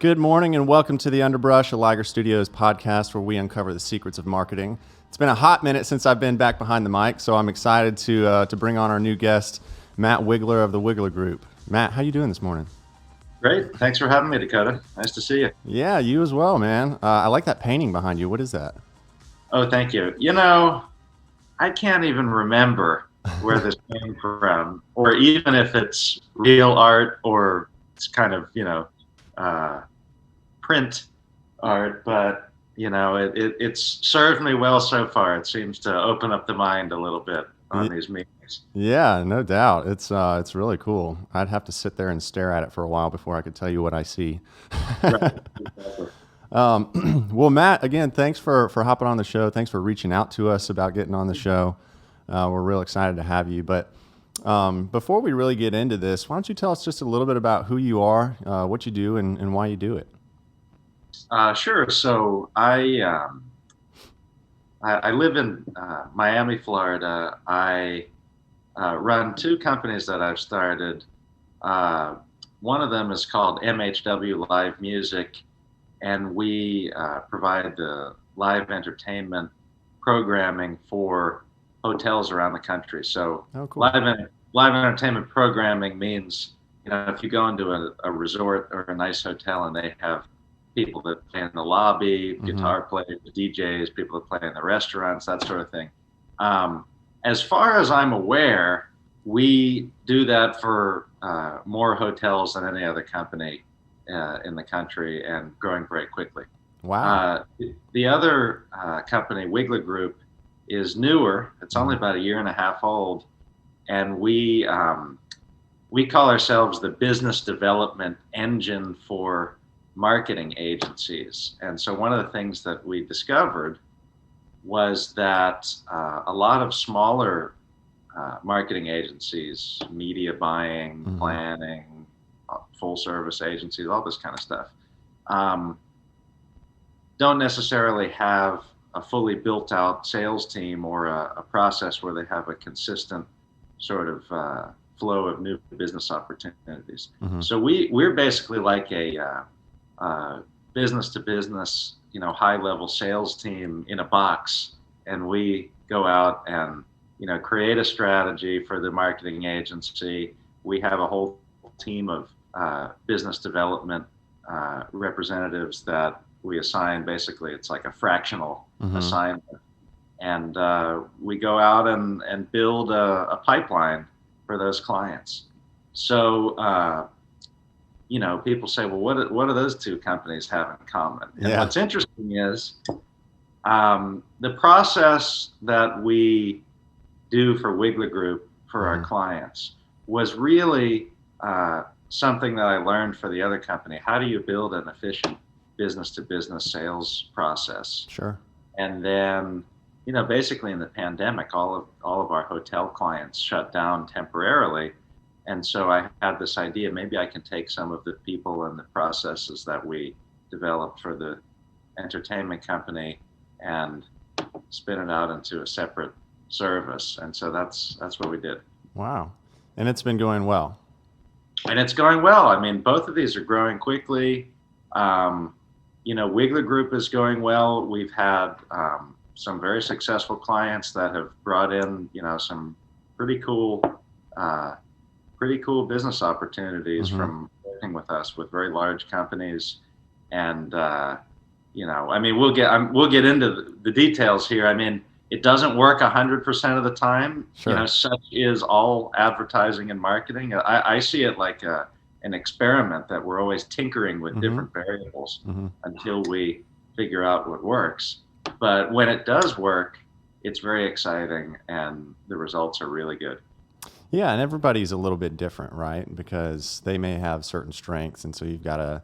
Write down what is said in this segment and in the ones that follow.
Good morning and welcome to the Underbrush, a Liger Studios podcast where we uncover the secrets of marketing. It's been a hot minute since I've been back behind the mic, so I'm excited to bring on our new guest, Matt Wigler of the Wigler Group. Matt, how you doing this morning? Great. Thanks for having me, Dakota. Nice to see you. Yeah, you as well, man. I like that painting behind you. What is that? Oh, thank you. You know, I can't even remember where this came from, or even if it's real art or it's kind of, print art, but, it's served me well so far. It seems to open up the mind a little bit on these meetings. Yeah, no doubt. It's really cool. I'd have to sit there and stare at it for a while before I could tell you what I see. Right, exactly. Well, Matt, again, thanks for hopping on the show. Thanks for reaching out to us about getting on the show. We're real excited to have you. But before we really get into this, why don't you tell us just a little bit about who you are, what you do, and why you do it? Sure. So I live in Miami, Florida. I run two companies that I've started. One of them is called MHW Live Music, and we provide the live entertainment programming for hotels around the country. So cool. live entertainment programming means, if you go into a resort or a nice hotel and they have people that play in the lobby, guitar players, DJs, people that play in the restaurants, that sort of thing. As far as I'm aware, we do that for more hotels than any other company in the country, and growing very quickly. Wow. The other company, Wigler Group, is newer. It's only about a year and a half old, and we call ourselves the business development engine for marketing agencies. And so one of the things that we discovered was that a lot of smaller marketing agencies, media buying, planning, full service agencies, all this kind of stuff, don't necessarily have a fully built out sales team or a process where they have a consistent sort of flow of new business opportunities. So we're basically like a business to business, high level sales team in a box, and we go out and create a strategy for the marketing agency. We have a whole team of business development representatives that we assign. Basically, it's like a fractional assignment, and we go out and build a pipeline for those clients. So people say, well, what do those two companies have in common? And what's interesting is the process that we do for Wigler Group for our clients was really something that I learned for the other company. How do you build an efficient business-to-business sales process? Sure. And then, basically in the pandemic, all of our hotel clients shut down temporarily. And so I had this idea, maybe I can take some of the people and the processes that we developed for the entertainment company and spin it out into a separate service. And so that's what we did. Wow. And it's been going well. And it's going well. I mean, both of these are growing quickly. Wigler Group is going well. We've had some very successful clients that have brought in, some pretty cool business opportunities from working with us with very large companies. And, we'll get into the details here. I mean, it doesn't work 100% of the time. Sure. Such is all advertising and marketing. I see it like an experiment that we're always tinkering with different variables until we figure out what works. But when it does work, it's very exciting and the results are really good. Yeah, and everybody's a little bit different, right? Because they may have certain strengths, and so you've got to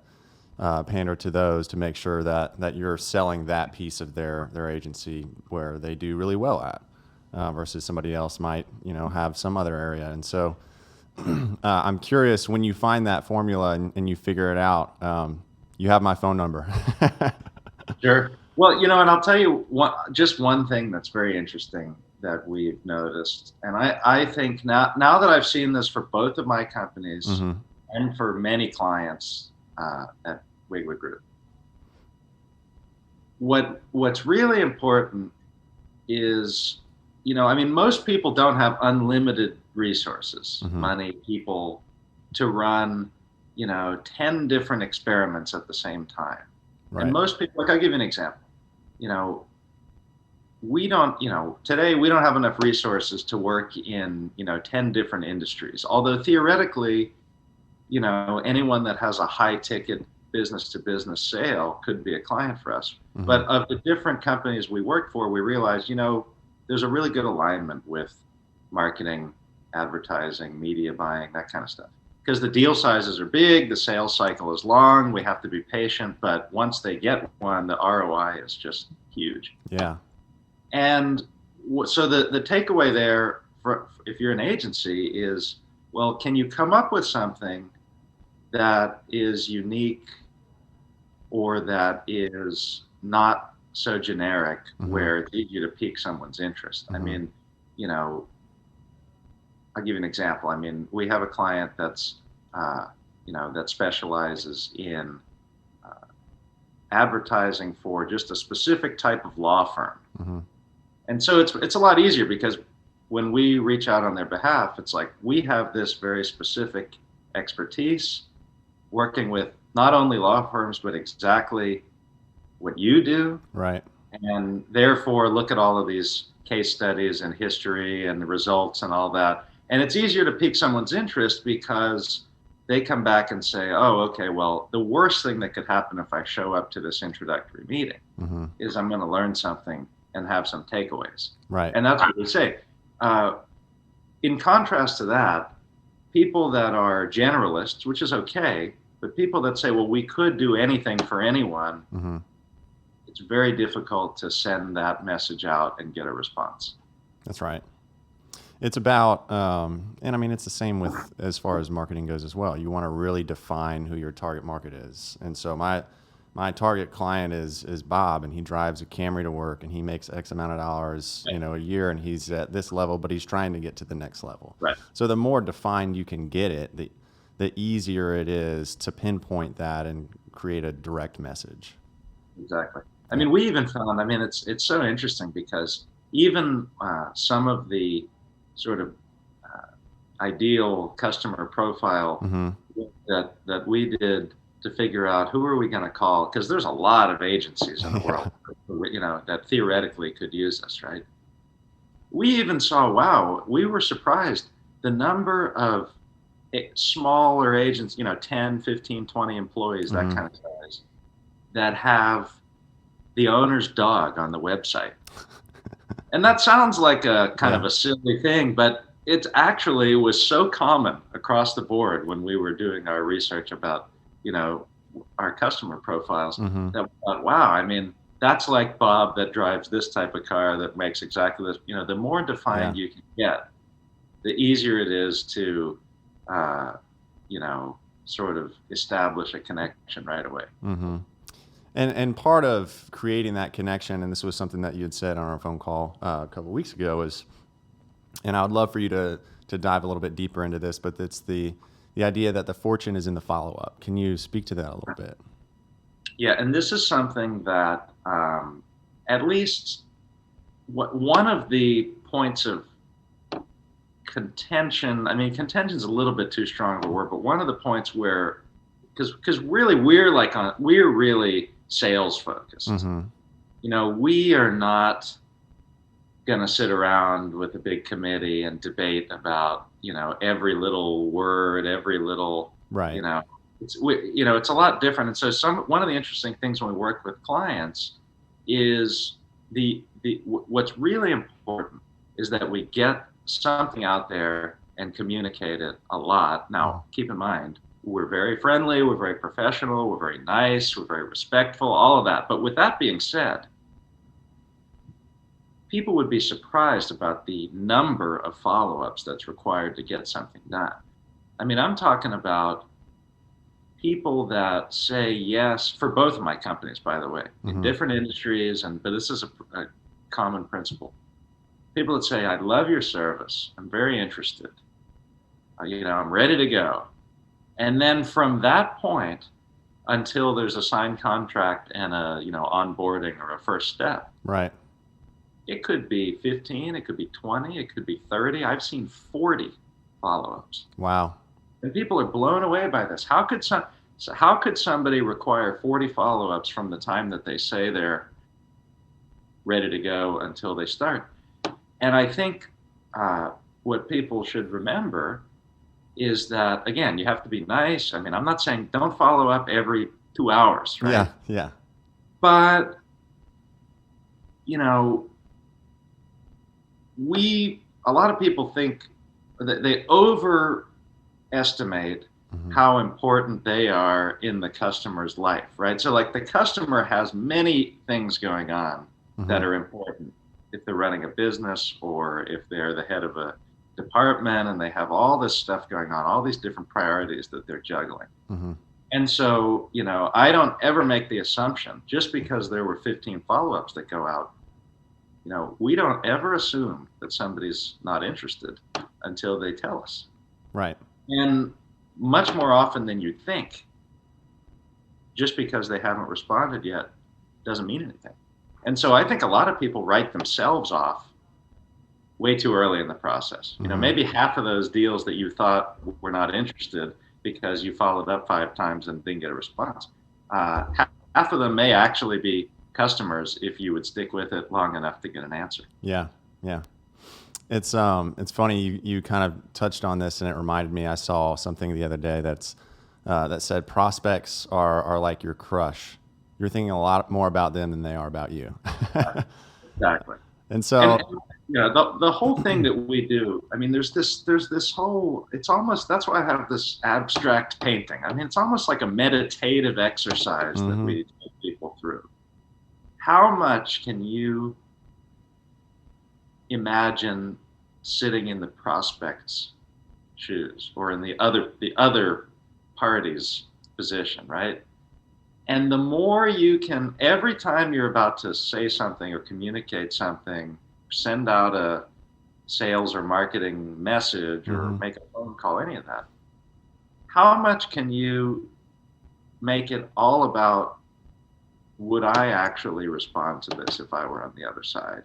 pander to those to make sure that you're selling that piece of their agency where they do really well at, versus somebody else might have some other area. And so I'm curious, when you find that formula and you figure it out, you have my phone number. Sure. Well, and I'll tell you just one thing that's very interesting that we've noticed. And I think now that I've seen this for both of my companies and for many clients at Wigler Group. What's really important is, most people don't have unlimited resources, money, people to run, 10 different experiments at the same time. Right. And most people, I'll give you an example. We don't, today we don't have enough resources to work in, 10 different industries. Although theoretically, anyone that has a high ticket business to business sale could be a client for us. But of the different companies we work for, we realize, there's a really good alignment with marketing, advertising, media buying, that kind of stuff. Because the deal sizes are big, the sales cycle is long, we have to be patient, but once they get one, the ROI is just huge. Yeah. And so the takeaway there, if you're an agency, is, well, can you come up with something that is unique or that is not so generic where it's easy to pique someone's interest? I mean, I'll give you an example. I mean, we have a client that's, that specializes in advertising for just a specific type of law firm. And so it's a lot easier because when we reach out on their behalf, it's like we have this very specific expertise working with not only law firms, but exactly what you do. Right. And therefore, look at all of these case studies and history and the results and all that. And it's easier to pique someone's interest because they come back and say, oh, okay, well, the worst thing that could happen if I show up to this introductory meeting is I'm going to learn something and have some takeaways. Right. And that's what we say. In contrast to that, people that are generalists, which is okay, but people that say, well, we could do anything for anyone, it's very difficult to send that message out and get a response. That's right. It's about, and I mean, it's the same with as far as marketing goes as well. You want to really define who your target market is. And so my target client is Bob, and he drives a Camry to work, and he makes X amount of dollars, a year, and he's at this level, but he's trying to get to the next level. Right. So the more defined you can get it, the easier it is to pinpoint that and create a direct message. Exactly. I mean, we even found, it's so interesting because even some of the sort of ideal customer profile that we did to figure out who are we going to call, because there's a lot of agencies in the world, that theoretically could use us, right? We even saw, wow, we were surprised the number of smaller agents, 10, 15, 20 employees, that kind of size, that have the owner's dog on the website. And that sounds like a kind of a silly thing, but it actually was so common across the board when we were doing our research about, our customer profiles that we thought, wow, that's like Bob that drives this type of car that makes exactly this. The more defined you can get, the easier it is to, sort of establish a connection right away. And part of creating that connection, and this was something that you had said on our phone call a couple of weeks ago, is, and I would love for you to dive a little bit deeper into this, but it's the idea that the fortune is in the follow-up. Can you speak to that a little bit? Yeah, and this is something that at least one of the points of contention, contention is a little bit too strong of a word, but one of the points where, because really we're really sales focused. We are not going to sit around with a big committee and debate about, every little word, every little, right. It's a lot different. And so one of the interesting things when we work with clients is what's really important is that we get something out there and communicate it a lot. Now, keep in mind, we're very friendly, we're very professional, we're very nice, we're very respectful, all of that. But with that being said, people would be surprised about the number of follow-ups that's required to get something done. I'm talking about people that say yes, for both of my companies, by the way, in different industries, but this is a common principle. People that say, I love your service, I'm very interested, I'm ready to go. And then from that point, until there's a signed contract and a, onboarding or a first step. Right. It could be 15, it could be 20, it could be 30. I've seen 40 follow-ups. Wow. And people are blown away by this. How could somebody require 40 follow-ups from the time that they say they're ready to go until they start? And I think what people should remember is that, again, you have to be nice. I mean, I'm not saying don't follow up every 2 hours, right? Yeah, yeah. But, a lot of people think that they overestimate how important they are in the customer's life, right? So like the customer has many things going on that are important if they're running a business or if they're the head of a department and they have all this stuff going on, all these different priorities that they're juggling. And so, I don't ever make the assumption just because there were 15 follow-ups that go out, we don't ever assume that somebody's not interested until they tell us. Right. And much more often than you'd think, just because they haven't responded yet doesn't mean anything. And so I think a lot of people write themselves off way too early in the process. Maybe half of those deals that you thought were not interested because you followed up 5 times and didn't get a response. Half of them may actually be customers if you would stick with it long enough to get an answer. Yeah, yeah. It's funny you kind of touched on this, and it reminded me. I saw something the other day that said prospects are like your crush. You're thinking a lot more about them than they are about you. Exactly. And so, the whole thing that we do. I mean, there's this whole. It's almost, that's why I have this abstract painting. I mean, it's almost like a meditative exercise that we take people through. How much can you imagine sitting in the prospect's shoes or in the other party's position, right? And the more you can, every time you're about to say something or communicate something, send out a sales or marketing message or make a phone call, any of that, how much can you make it all about, would I actually respond to this if I were on the other side?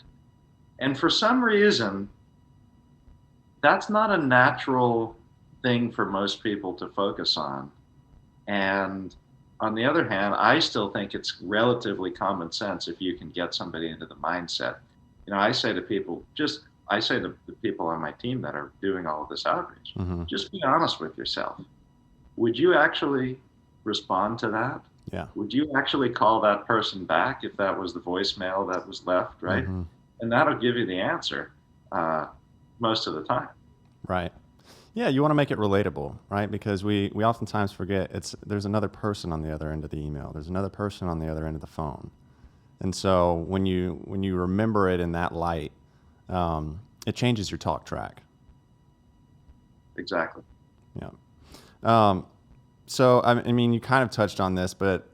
And for some reason, that's not a natural thing for most people to focus on. And on the other hand, I still think it's relatively common sense if you can get somebody into the mindset. I say to people, the people on my team that are doing all of this outreach, just be honest with yourself. Would you actually respond to that? Yeah. Would you actually call that person back if that was the voicemail that was left, right? And that'll give you the answer most of the time. Right. Yeah, you want to make it relatable, right? Because we oftentimes forget there's another person on the other end of the email. There's another person on the other end of the phone. And so when you remember it in that light, it changes your talk track. Exactly. Yeah. So, I mean, you kind of touched on this, but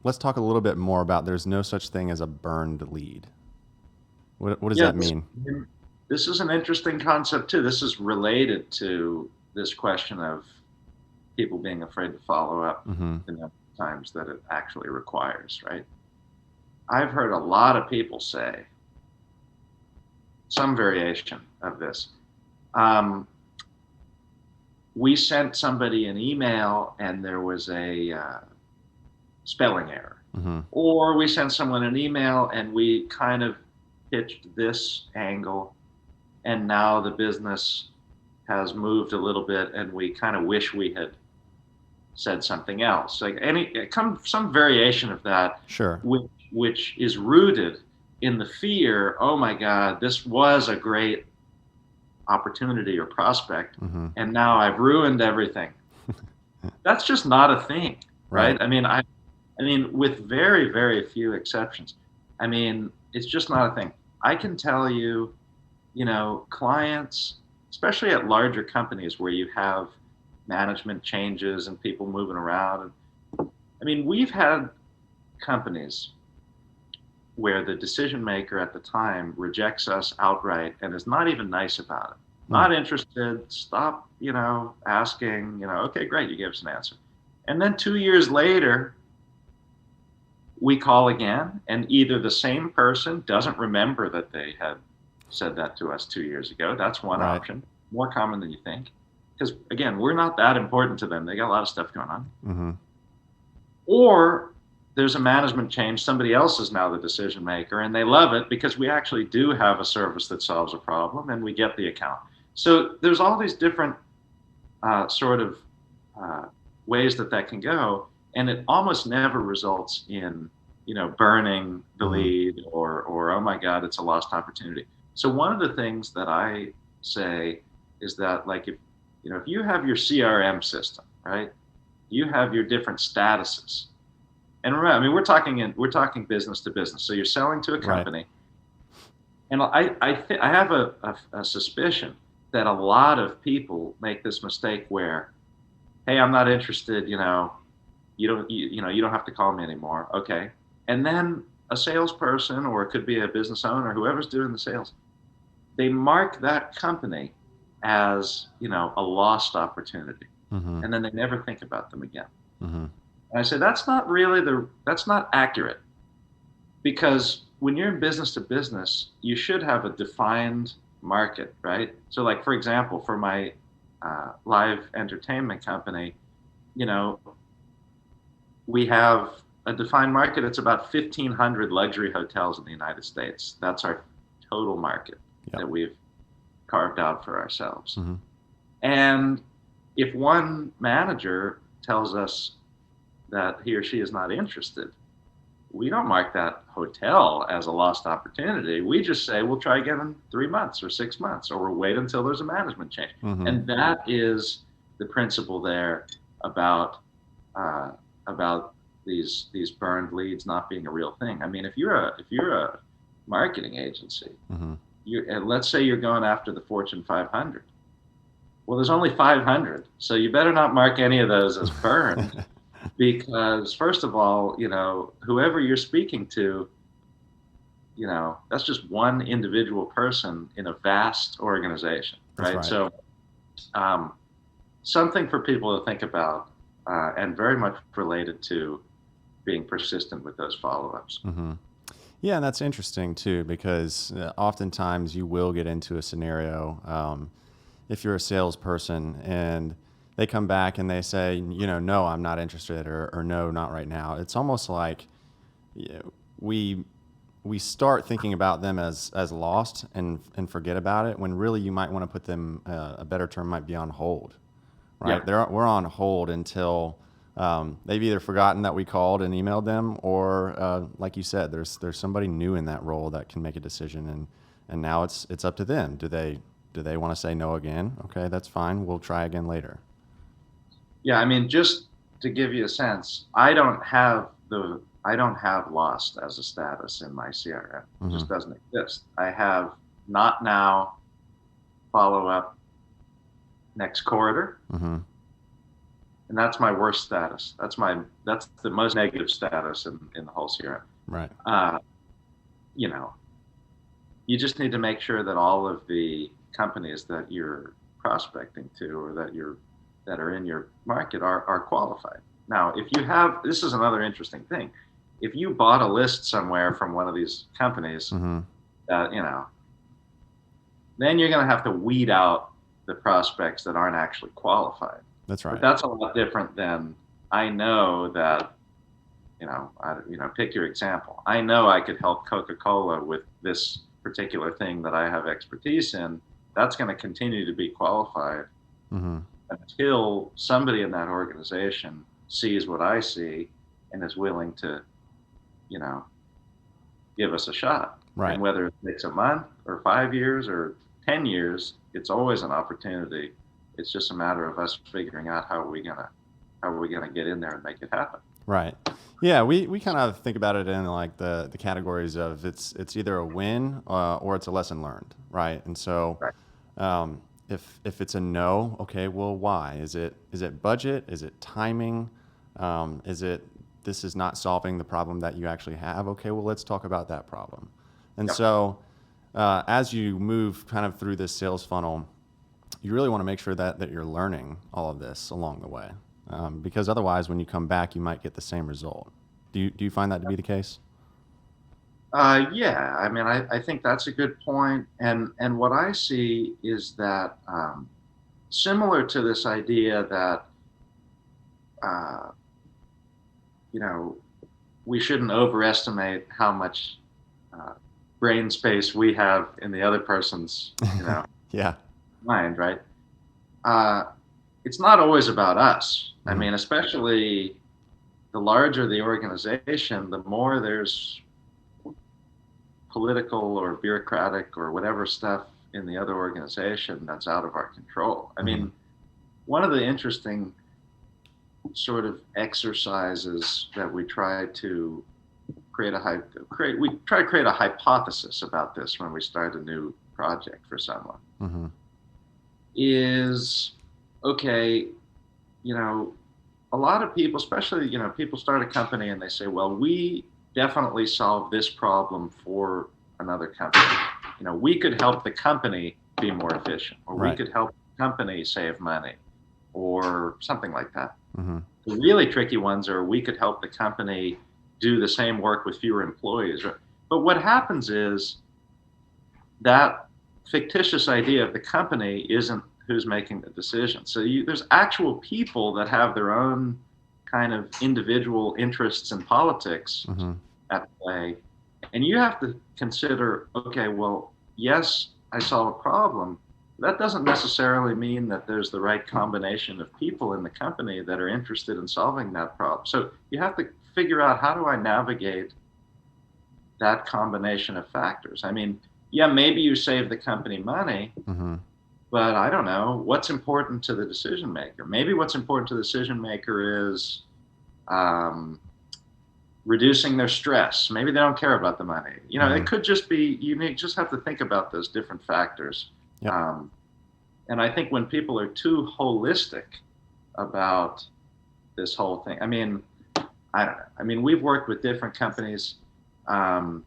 let's talk a little bit more about there's no such thing as a burned lead. What does that mean? This is an interesting concept, too. This is related to this question of people being afraid to follow up the number of times that it actually requires, right? I've heard a lot of people say some variation of this. We sent somebody an email and there was a spelling error. Or we sent someone an email and we kind of pitched this angle and now the business has moved a little bit and we kind of wish we had said something else. Like some variation of that. Sure. Which is rooted in the fear, oh my God, this was a great opportunity or prospect, and now I've ruined everything. That's just not a thing, right? I mean, with very, very few exceptions. I mean, it's just not a thing. I can tell you, clients, especially at larger companies where you have management changes and people moving around. I mean, we've had companies where the decision maker at the time rejects us outright and is not even nice about it. Not interested, stop, asking, okay, great, you gave us an answer. And then 2 years later, we call again, and either the same person doesn't remember that they had said that to us 2 years ago. That's one Right. option, more common than you think. Because again, we're not that important to them. They got a lot of stuff going on. Mm-hmm. Or there's a management change. Somebody else is now the decision maker, and they love it because we actually do have a service that solves a problem, and we get the account. So there's all these different sort of ways that can go, and it almost never results in burning the lead or oh my God, it's a lost opportunity. So one of the things that I say is that, like, if you have your CRM system, right, you have your different statuses. And remember, I mean, we're talking business to business. So you're selling to a company, right. And I have a suspicion that a lot of people make this mistake where, hey, I'm not interested. You don't have to call me anymore. Okay, and then a salesperson, or it could be a business owner, whoever's doing the sales, they mark that company as a lost opportunity, and then they never think about them again. And I say that's not accurate, because when you're in business to business, you should have a defined market, right? So, like, for example, for my live entertainment company, we have a defined market. It's about 1,500 luxury hotels in the United States. That's our total market that we've carved out for ourselves. And if one manager tells us that he or she is not interested, we don't mark that hotel as a lost opportunity. We just say, we'll try again in 3 months or 6 months, or we'll wait until there's a management change. And that is the principle there about these burned leads not being a real thing. I mean, if you're a marketing agency, let's say you're going after the Fortune 500. Well, there's only 500, so you better not mark any of those as burned. Because first of all, whoever you're speaking to, that's just one individual person in a vast organization, right? So something for people to think about, and very much related to being persistent with those follow-ups. Yeah, and that's interesting too, because oftentimes you will get into a scenario, if you're a salesperson and they come back and they say, no, I'm not interested, or no, not right now. It's almost like we start thinking about them as lost and forget about it, when really you might want to put them, a better term might be on hold, right? Yeah. We're on hold until they've either forgotten that we called and emailed them, or like you said, there's somebody new in that role that can make a decision, and now it's up to them. Do they want to say no again? Okay, that's fine. We'll try again later. Yeah, I mean, just to give you a sense, I don't have lost as a status in my CRM. It just doesn't exist. I have not now, follow up next quarter. And that's my worst status. That's the most negative status in the whole CRM. Right. You just need to make sure that all of the companies that you're prospecting to, or that are in your market, are qualified. Now, if you have, this is another interesting thing. If you bought a list somewhere from one of these companies, then you're going to have to weed out the prospects that aren't actually qualified. That's right. But that's a lot different than, I know that, pick your example. I know I could help Coca-Cola with this particular thing that I have expertise in. That's going to continue to be qualified until somebody in that organization sees what I see and is willing to, give us a shot. Right. And whether it takes a month or 5 years or 10 years, it's always an opportunity. It's just a matter of us figuring out how are we gonna get in there and make it happen. Right. Yeah, we kind of think about it in like the categories of it's either a win or it's a lesson learned, right? And so if it's a no, okay, well, why? Is it budget? Is it timing? This is not solving the problem that you actually have? Okay, well, let's talk about that problem. And so as you move kind of through this sales funnel, you really want to make sure that you're learning all of this along the way. because otherwise, when you come back, you might get the same result. Do you find that to be the case? Yeah, I mean, I think that's a good point. And what I see is that similar to this idea that, uh, you know, we shouldn't overestimate how much uh, brain space we have in the other person's, Yeah. mind, right? Uh, it's not always about us. I Mhm. mean, especially the larger the organization, the more there's political or bureaucratic or whatever stuff in the other organization that's out of our control. I Mhm. mean, one of the interesting sort of exercises that we try to we try to create a hypothesis about this when we start a new project for someone Mhm. is okay, you know, a lot of people, especially, people start a company and they say, well, we definitely solve this problem for another company. We could help the company be more efficient, or we Right. could help the company save money, or something like that. Mhm. The really tricky ones are we could help the company do the same work with fewer employees. But what happens is that fictitious idea of the company isn't who's making the decision. So there's actual people that have their own kind of individual interests in politics Mhm. at play. And you have to consider, okay, well, yes, I solve a problem. That doesn't necessarily mean that there's the right combination of people in the company that are interested in solving that problem. So you have to figure out, how do I navigate that combination of factors? I mean, yeah, maybe you save the company money, Mhm. but I don't know what's important to the decision maker. Maybe what's important to the decision maker is um, reducing their stress. Maybe they don't care about the money. It Mhm. could just be, just have to think about those different factors. Yep. Um, and I think when people are too holistic about this whole thing, I mean, I don't know. I mean, we've worked with different companies. Um,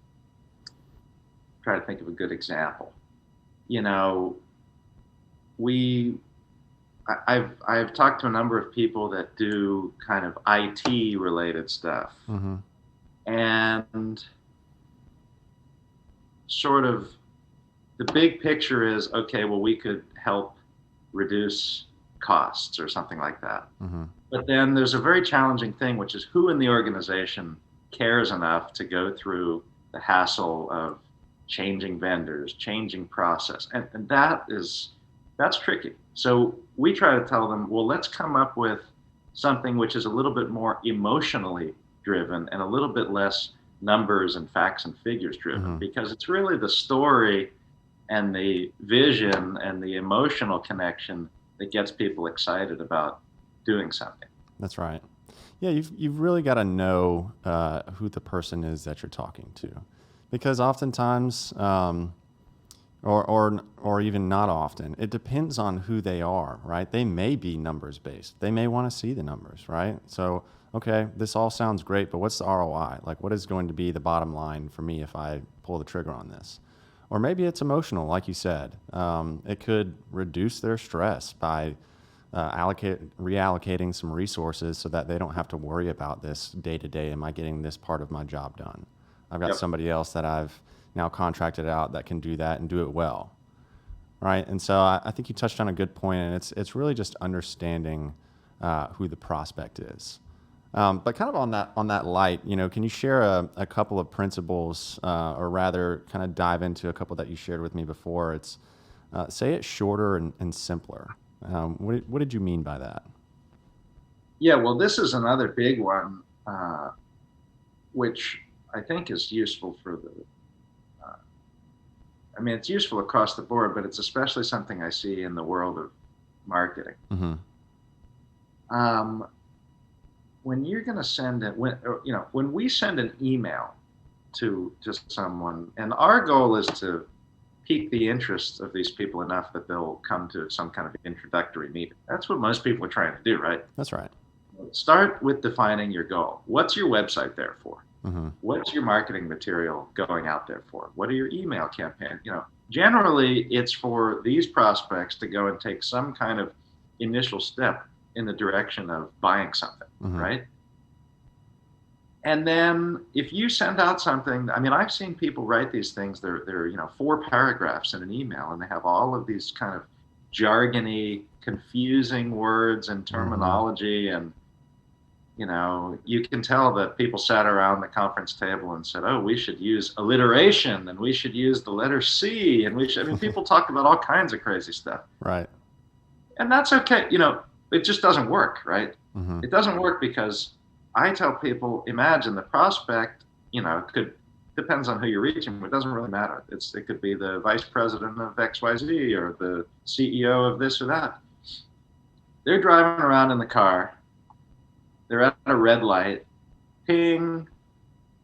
try to think of a good example. You know, we I've talked to a number of people that do kind of IT related stuff, Mhm. and sort of the big picture is, okay, well, we could help reduce costs or something like that. Mhm. But then there's a very challenging thing, which is who in the organization cares enough to go through the hassle of changing vendors, changing process. And that's tricky. So we try to tell them, well, let's come up with something which is a little bit more emotionally driven and a little bit less numbers and facts and figures driven, Mhm. because it's really the story and the vision and the emotional connection that gets people excited about doing something. That's right. Yeah, you've really got to know who the person is that you're talking to, because oftentimes, or even not often, it depends on who they are, right? They may be numbers based. They may want to see the numbers, right? So, okay, this all sounds great, but what's the ROI? Like, what is going to be the bottom line for me if I pull the trigger on this? Or maybe it's emotional, like you said. It could reduce their stress by reallocating some resources so that they don't have to worry about this day to day. Am I getting this part of my job done? I've got Yep. somebody else that I've now contracted out that can do that and do it well, right? And so I think you touched on a good point, and it's really just understanding who the prospect is. But kind of on that light, can you share a couple of principles, or rather, kind of dive into a couple that you shared with me before? It's say it shorter and simpler. What did you mean by that? Yeah, well, this is another big one, which I think is useful for uh, I mean, it's useful across the board, but it's especially something I see in the world of marketing. Mm-hmm. Um, when you're going to send it, when we send an email to just someone, and our goal is to pique the interest of these people enough that they'll come to some kind of introductory meeting. That's what most people are trying to do, right? That's right. Start with defining your goal. What's your website there for? Mm-hmm. What's your marketing material going out there for? What are your email campaigns? Generally it's for these prospects to go and take some kind of initial step in the direction of buying something, Mm-hmm. right? And then if you send out something, I mean, I've seen people write these things. They're 4 paragraphs in an email, and they have all of these kind of jargony, confusing words and terminology, and you can tell that people sat around the conference table and said, "Oh, we should use alliteration, and we should use the letter C, and we should." I mean, people talk about all kinds of crazy stuff, Right. and that's okay. It just doesn't work, right? Mm-hmm. It doesn't work because I tell people, imagine the prospect, depends on who you're reaching, but it doesn't really matter. It could be the vice president of XYZ or the CEO of this or that. They're driving around in the car. They're at a red light. Ping.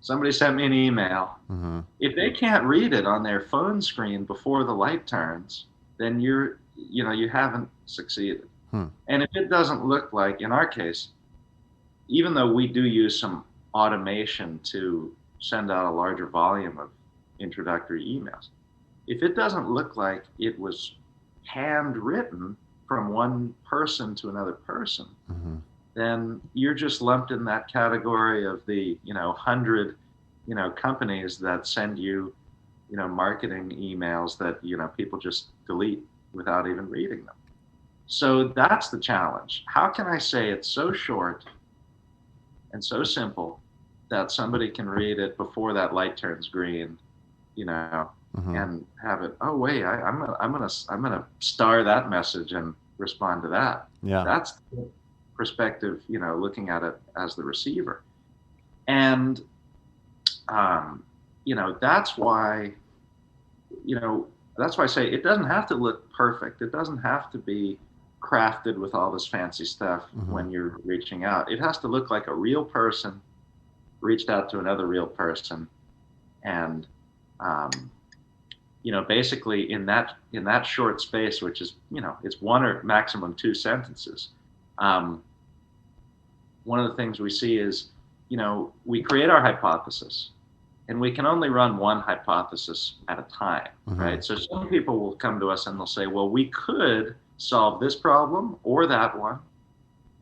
Somebody sent me an email. Mm-hmm. If they can't read it on their phone screen before the light turns, then you haven't succeeded. And if it doesn't look like, in our case, even though we do use some automation to send out a larger volume of introductory emails, if it doesn't look like it was handwritten from one person to another person, Mm-hmm. then you're just lumped in that category of the 100 companies that send you marketing emails that people just delete without even reading them. So that's the challenge. How can I say it's so short and so simple that somebody can read it before that light turns green, Mm-hmm. and have it, oh wait, I'm gonna star that message and respond to that. Yeah. That's the perspective, looking at it as the receiver. And that's why I say it doesn't have to look perfect. It doesn't have to be crafted with all this fancy stuff. Mm-hmm. When you're reaching out. It has to look like a real person reached out to another real person, and basically in that short space, which is it's 1 or maximum 2 sentences. One of the things we see is we create our hypothesis, and we can only run one hypothesis at a time, Mm-hmm. right? So some people will come to us and they'll say, well, we could solve this problem or that one,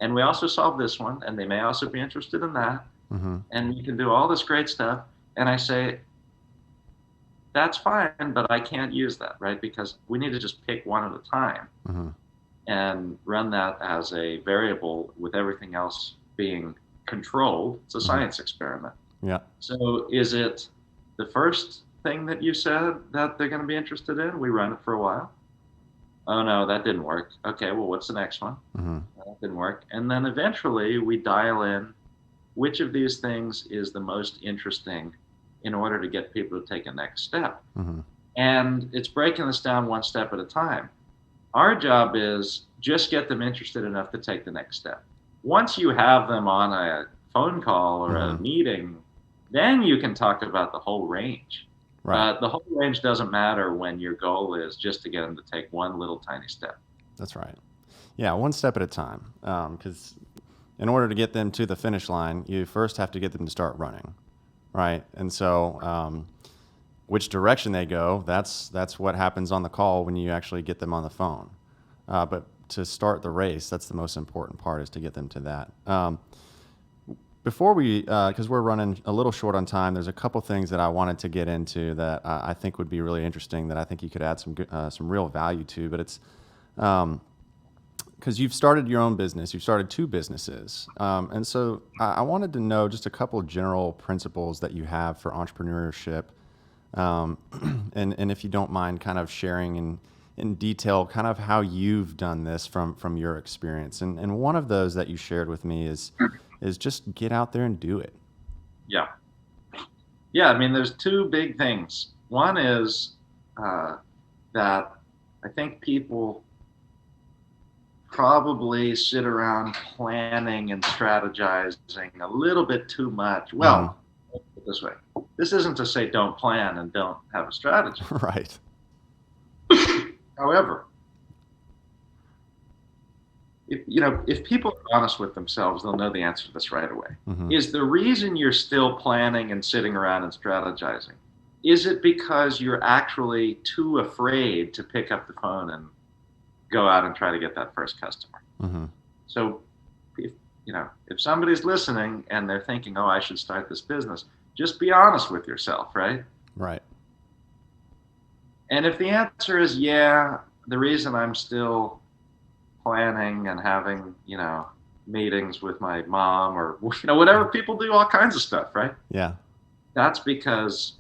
and we also solve this one, and they may also be interested in that, Mm-hmm. and you can do all this great stuff. And I say, that's fine, but I can't use that, right? Because we need to just pick one at a time, Mm-hmm. and run that as a variable with everything else being controlled. It's a Mm-hmm. science experiment. Yeah. So is it the first thing that you said that they're going to be interested in? We run it for a while. Oh no, that didn't work. Okay, well, what's the next one? Mm-hmm. That didn't work. And then eventually we dial in which of these things is the most interesting in order to get people to take a next step. Mm-hmm. And it's breaking this down one step at a time. Our job is just get them interested enough to take the next step. Once you have them on a phone call or Mm-hmm. a meeting, then you can talk about the whole range. Right. The whole range doesn't matter when your goal is just to get them to take one little tiny step. That's right. Yeah, one step at a time. Because in order to get them to the finish line, you first have to get them to start running, right? And so which direction they go, that's what happens on the call when you actually get them on the phone. But to start the race, that's the most important part, is to get them to that. Before we, because we're running a little short on time, there's a couple things that I wanted to get into that I think would be really interesting, that I think you could add some real value to. But it's because you've started your own business, you've started 2 businesses, and so I wanted to know just a couple of general principles that you have for entrepreneurship, and if you don't mind, kind of sharing in detail kind of how you've done this from your experience. And one of those that you shared with me is just get out there and do it. Yeah. I mean, there's 2 big things. One is that I think people probably sit around planning and strategizing a little bit too much. Well, put it this way. This isn't to say don't plan and don't have a strategy. Right. However, if people are honest with themselves, they'll know the answer to this right away. Mm-hmm. Is the reason you're still planning and sitting around and strategizing, is it because you're actually too afraid to pick up the phone and go out and try to get that first customer? Mm-hmm. So if somebody's listening and they're thinking, oh, I should start this business, just be honest with yourself, right? Right. And if the answer is, yeah, the reason I'm still planning and having, meetings with my mom or, whatever people do, all kinds of stuff, right? Yeah. That's because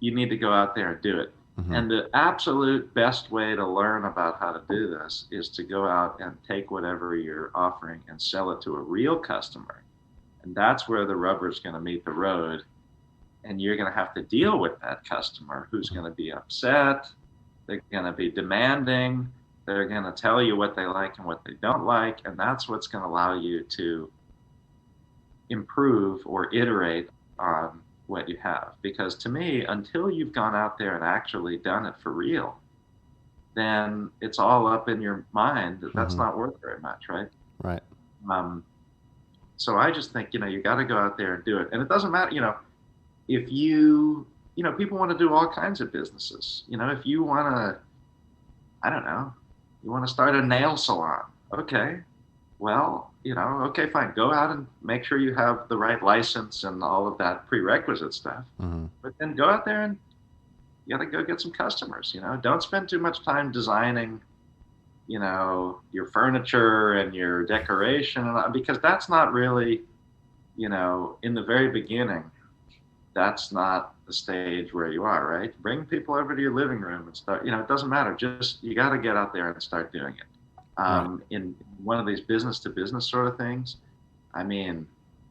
you need to go out there and do it. Mm-hmm. And the absolute best way to learn about how to do this is to go out and take whatever you're offering and sell it to a real customer. And that's where the rubber's going to meet the road. And you're going to have to deal with that customer who's going to be upset. They're going to be demanding. They're going to tell you what they like and what they don't like. And that's what's going to allow you to improve or iterate on what you have. Because to me, until you've gone out there and actually done it for real, then it's all up in your mind that that's not worth very much, right? Right. So I just think, you got to go out there and do it. And it doesn't matter, if you, people want to do all kinds of businesses. If you want to, I don't know, you want to start a nail salon. Okay. Well, okay, fine. Go out and make sure you have the right license and all of that prerequisite stuff. Mm-hmm. But then go out there and you got to go get some customers. Don't spend too much time designing, your furniture and your decoration, because that's not really, in the very beginning, that's not the stage where you are, right? Bring people over to your living room and start. It doesn't matter. Just you got to get out there and start doing it. In one of these business to business sort of things,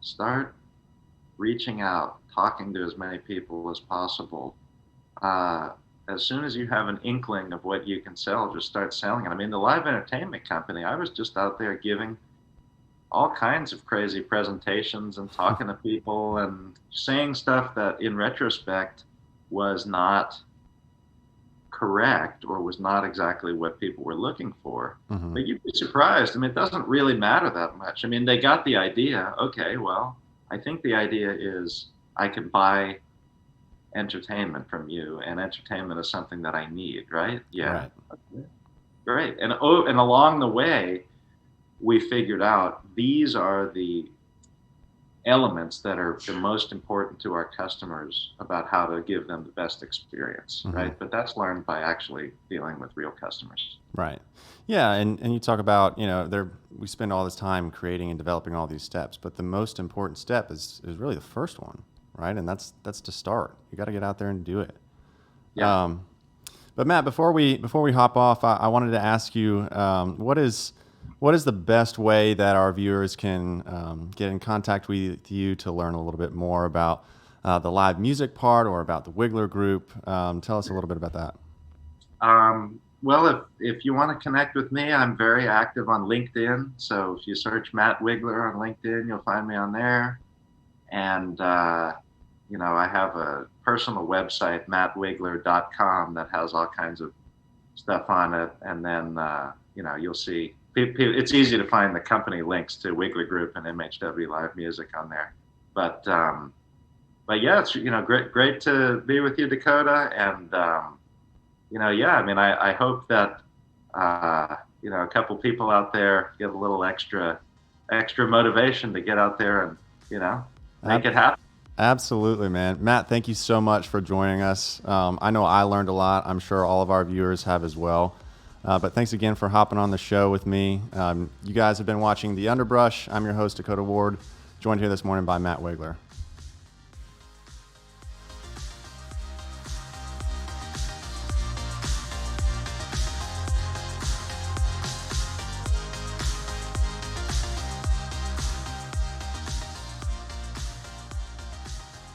start reaching out, talking to as many people as possible. As soon as you have an inkling of what you can sell, just start selling it. The live entertainment company, I was just out there giving all kinds of crazy presentations and talking to people and saying stuff that in retrospect was not correct or was not exactly what people were looking for. Mm-hmm. But you'd be surprised. It doesn't really matter that much. They got the idea. Okay, well, I think the idea is I can buy entertainment from you, and entertainment is something that I need, right? Yeah. Right. Okay. Great. And along the way, we figured out these are the elements that are the most important to our customers about how to give them the best experience, mm-hmm. right? But that's learned by actually dealing with real customers. Right. Yeah, and you talk about, we spend all this time creating and developing all these steps, but the most important step is really the first one, right? And that's to start. You got to get out there and do it. Yeah. But Matt, before we hop off, I wanted to ask you, what is the best way that our viewers can get in contact with you to learn a little bit more about the live music part or about the Wigler Group? Tell us a little bit about that. Well, if you want to connect with me, I'm very active on LinkedIn. So if you search Matt Wigler on LinkedIn, you'll find me on there. And, I have a personal website, mattwigler.com, that has all kinds of stuff on it. And then, you'll see. It's easy to find the company links to Wigler Group and MHW Live Music on there, but yeah, it's great to be with you, Dakota, and I hope that a couple people out there get a little extra motivation to get out there and make it happen. Absolutely, man. Matt, thank you so much for joining us. I know I learned a lot. I'm sure all of our viewers have as well. But thanks again for hopping on the show with me. You guys have been watching The Underbrush. I'm your host, Dakota Ward, joined here this morning by Matt Wigler.